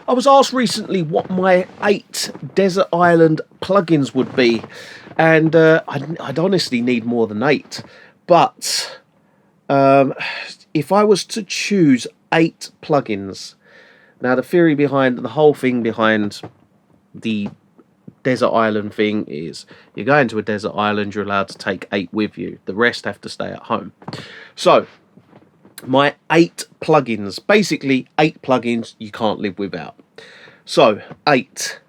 I was asked recently what my 8 desert island plugins would be, and I'd honestly need more than 8. But if I was to choose 8 plugins, now the theory behind the whole thing behind the desert island thing is you're going to a desert island, you're allowed to take 8 with you. The rest have to stay at home. So my 8 plugins, basically 8 plugins you can't live without. So 8.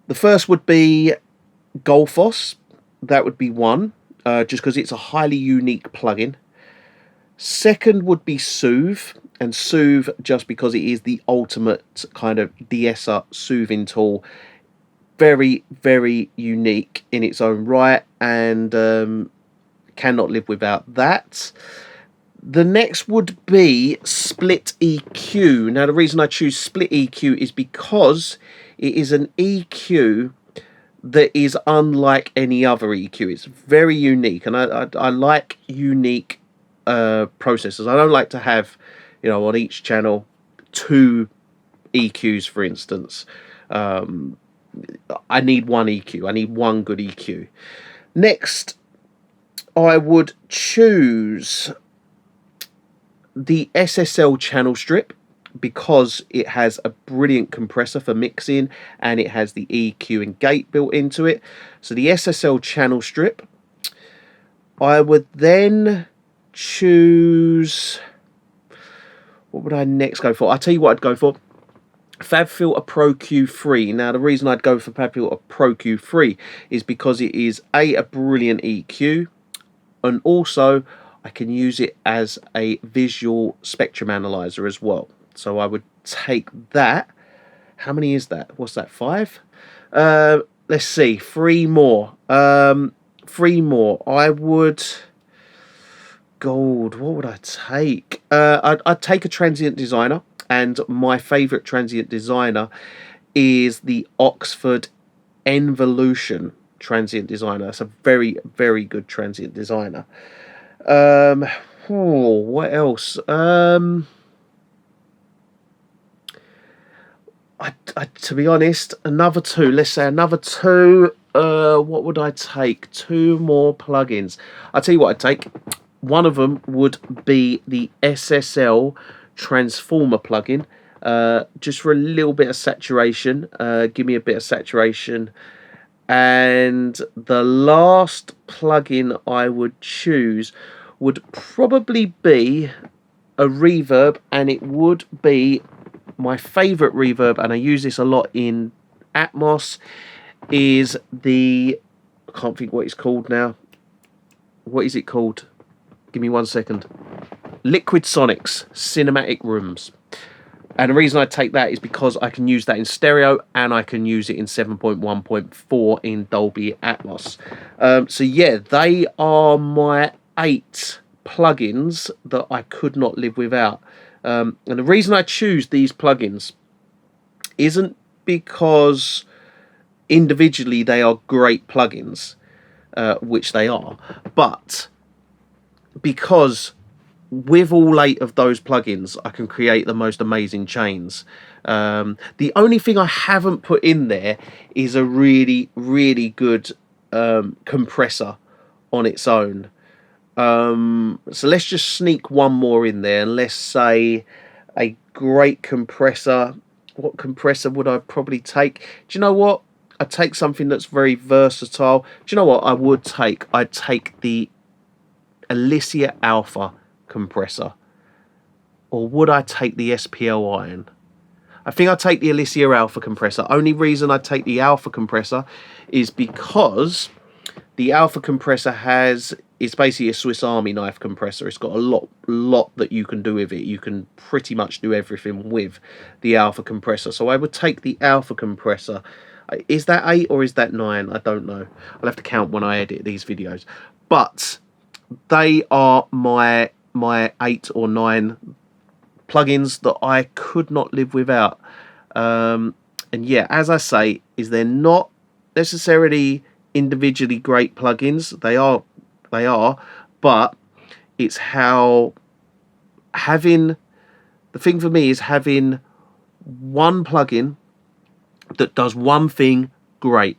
The first would be Golfos. That would be 1, just because it's a highly unique plugin. Second would be Soothe, and Soothe just because it is the ultimate kind of de-esser soothing tool. Very, very unique in its own right, and cannot live without that. The next would be Split EQ. Now, the reason I choose Split EQ is because it is an EQ that is unlike any other EQ. It's very unique, and I like unique processors. I don't like to have, on each channel 2 EQs, for instance. I need one EQ. I need one good EQ. Next, I would choose the SSL channel strip because it has a brilliant compressor for mixing and it has the EQ and gate built into it. So the SSL channel strip. I would then choose... what would I next go for? I'll tell you what I'd go for. FabFilter Pro Q3. Now, the reason I'd go for FabFilter Pro Q3 is because it is a brilliant EQ, and also I can use it as a visual spectrum analyzer as well. So I would take that. How many is that? What's that, 5? Let's see, 3 more. 3 more. I would... what would I take? I'd take a transient designer, and my favourite transient designer is the Oxford Envolution transient designer. It's a very, very good transient designer. What else? To be honest, another 2. Let's say another 2. What would I take? 2 more plugins. I'll tell you what I'd take. One of them would be the SSL transformer plugin, just for a little bit of saturation. Give me a bit of saturation. And the last plugin I would choose would probably be a reverb, and it would be my favourite reverb, and I use this a lot in Atmos, is the... I can't think what it's called now. What is it called? Give me 1 second. Liquid Sonics Cinematic Rooms. And the reason I take that is because I can use that in stereo and I can use it in 7.1.4 in Dolby Atmos. So yeah, they are my 8 plugins that I could not live without. And the reason I choose these plugins isn't because individually they are great plugins, which they are, but because with all 8 of those plugins, I can create the most amazing chains. The only thing I haven't put in there is a really, really good compressor on its own. So let's just sneak one more in there, and let's say a great compressor. What compressor would I probably take? Do you know what? I'd take something that's very versatile. Do you know what I would take? I'd take the Alicia Alpha compressor. Or would I take the SPL Iron? I think I'd take the Alicia Alpha compressor. Only reason I'd take the Alpha compressor is because the Alpha compressor it's basically a Swiss Army knife compressor. It's got a lot that you can do with it. You can pretty much do everything with the Alpha compressor. So I would take the Alpha compressor. Is that 8 or is that 9? I don't know. I'll have to count when I edit these videos. But they are my 8 or 9 plugins that I could not live without. And yeah, as I say, they're not necessarily individually great plugins. They are, but it's how the thing for me is having one plugin that does one thing, great.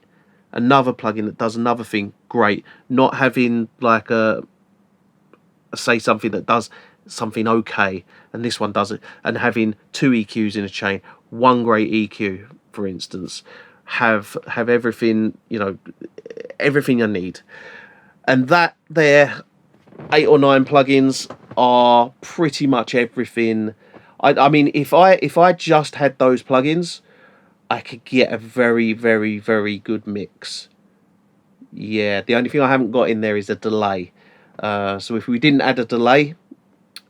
Another plugin that does another thing, great. Not having like say something that does something okay and this one does it, and having two EQs in a chain, one great EQ, for instance, have everything, you know, everything I need. And that there 8 or 9 plugins are pretty much everything. I mean, if I just had those plugins, I could get a very, very, very good mix. Yeah, the only thing I haven't got in there is a delay. So if we didn't add a delay,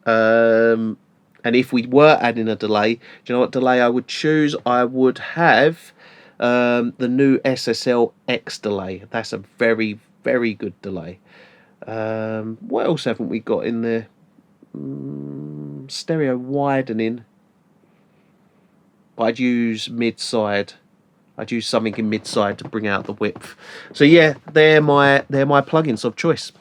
and if we were adding a delay, do you know what delay I would choose? I would have the new SSL X delay. That's a very, very good delay. What else haven't we got in there? Stereo widening. But I'd use mid-side. I'd use something in mid-side to bring out the width. So yeah, they're my plugins of choice.